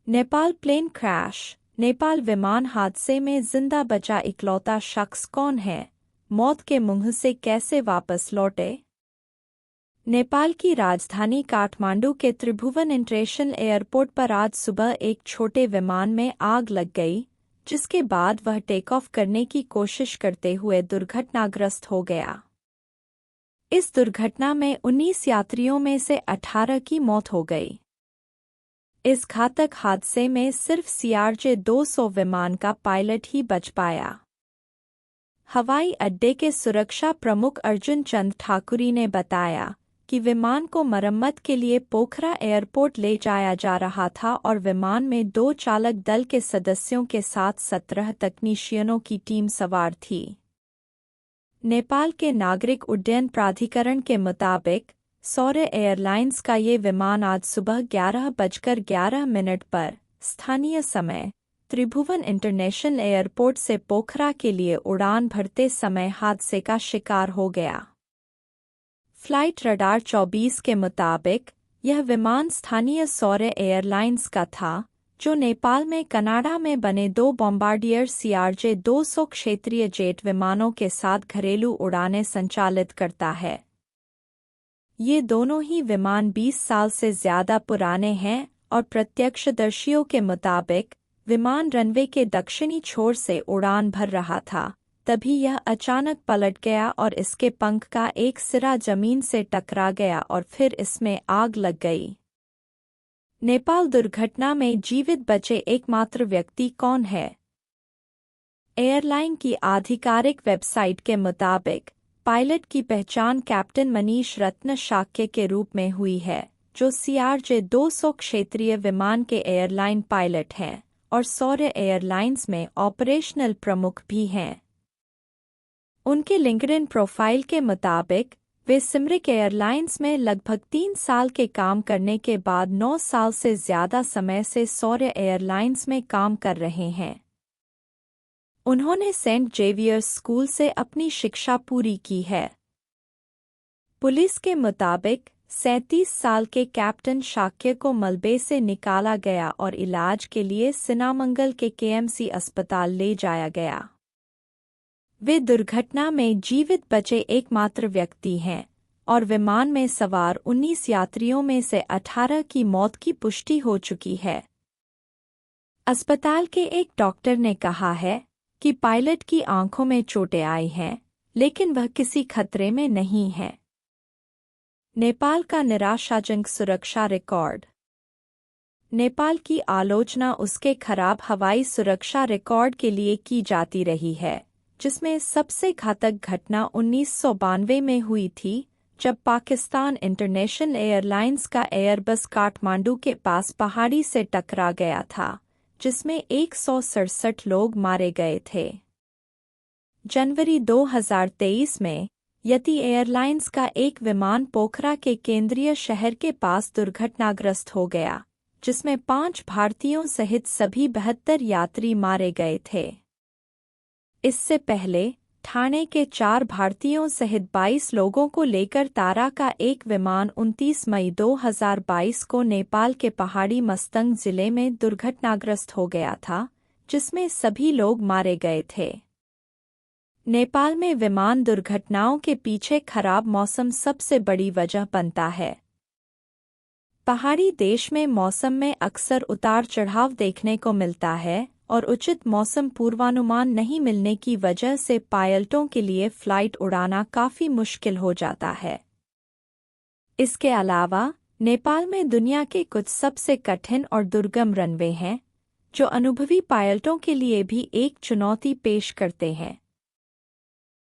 Nepal plane crash. Nepal विमान हादसे में जिंदा बचा इकलौता शख्स कौन है? मौत के मुंह से कैसे वापस लौटे? नेपाल की राजधानी काठमांडू के त्रिभुवन इंटरनेशनल एयरपोर्ट पर आज सुबह एक छोटे विमान में आग लग गई, जिसके बाद वह टेक ऑफ करने की कोशिश करते हुए दुर्घटनाग्रस्त हो गया। इस दुर्घटना में 19 यात्रियों में से 18 की मौत हो गई। इस घातक हादसे में सिर्फ CRJ-200 विमान का पायलट ही बच पाया। हवाई अड्डे के सुरक्षा प्रमुख अर्जुन चंद ठाकुरी ने बताया कि विमान को मरम्मत के लिए पोखरा एयरपोर्ट ले जाया जा रहा था और विमान में 2 चालक दल के सदस्यों के साथ 17 तकनीशियनों की टीम सवार थी। नेपाल के नागरिक उड्डयन प्राधिकरण के मुताबिक सौर्य एयरलाइंस का ये विमान आज सुबह 11:11 पर स्थानीय समय त्रिभुवन इंटरनेशनल एयरपोर्ट से पोखरा के लिए उड़ान भरते समय हादसे का शिकार हो गया। फ्लाइट रडार 24 के मुताबिक यह विमान स्थानीय सौर्य एयरलाइंस का था, जो नेपाल में कनाडा में बने 2 बॉम्बार्डियर CRJ-200 क्षेत्रीय जेट विमानों के साथ घरेलू उड़ानें संचालित करता है। ये दोनों ही विमान 20 साल से ज्यादा पुराने हैं और प्रत्यक्षदर्शियों के मुताबिक विमान रनवे के दक्षिणी छोर से उड़ान भर रहा था, तभी यह अचानक पलट गया और इसके पंख का एक सिरा जमीन से टकरा गया और फिर इसमें आग लग गई। नेपाल दुर्घटना में जीवित बचे एकमात्र व्यक्ति कौन है? एयरलाइन की आधिकारिक वेबसाइट के मुताबिक पायलट की पहचान कैप्टन मनीष रत्न शाक्य के रूप में हुई है, जो CRJ-200 क्षेत्रीय विमान के एयरलाइन पायलट हैं और सौर्य एयरलाइंस में ऑपरेशनल प्रमुख भी हैं। उनके लिंक्डइन प्रोफाइल के मुताबिक वे सिमरिक एयरलाइंस में लगभग 3 साल के काम करने के बाद 9 साल से ज्यादा समय से सौर्य एयरलाइंस में काम कर रहे हैं। उन्होंने सेंट जेवियर्स स्कूल से अपनी शिक्षा पूरी की है। पुलिस के मुताबिक 37 साल के कैप्टन शाक्य को मलबे से निकाला गया और इलाज के लिए सिनामंगल के KMC अस्पताल ले जाया गया। वे दुर्घटना में जीवित बचे एकमात्र व्यक्ति हैं और विमान में सवार 19 यात्रियों में से 18 की मौत की पुष्टि हो चुकी है। अस्पताल के एक डॉक्टर ने कहा है कि पायलट की आंखों में चोटें आई हैं, लेकिन वह किसी खतरे में नहीं है। नेपाल का निराशाजनक सुरक्षा रिकॉर्ड। नेपाल की आलोचना उसके खराब हवाई सुरक्षा रिकॉर्ड के लिए की जाती रही है, जिसमें सबसे घातक घटना 1992 में हुई थी, जब पाकिस्तान इंटरनेशनल एयरलाइंस का एयरबस काठमांडू के पास पहाड़ी से टकरा गया था, जिसमें 167 लोग मारे गए थे। जनवरी 2023 में यति एयरलाइंस का एक विमान पोखरा के केंद्रीय शहर के पास दुर्घटनाग्रस्त हो गया, जिसमें 5 भारतीयों सहित सभी 72 यात्री मारे गए थे। इससे पहले ठाणे के 4 भारतीयों सहित 22 लोगों को लेकर तारा का एक विमान 29 मई 2022 को नेपाल के पहाड़ी मस्तंग जिले में दुर्घटनाग्रस्त हो गया था, जिसमें सभी लोग मारे गए थे। नेपाल में विमान दुर्घटनाओं के पीछे खराब मौसम सबसे बड़ी वजह बनता है। पहाड़ी देश में मौसम में अक्सर उतार चढ़ाव देखने को मिलता है और उचित मौसम पूर्वानुमान नहीं मिलने की वजह से पायलटों के लिए फ्लाइट उड़ाना काफी मुश्किल हो जाता है। इसके अलावा नेपाल में दुनिया के कुछ सबसे कठिन और दुर्गम रनवे हैं, जो अनुभवी पायलटों के लिए भी एक चुनौती पेश करते हैं।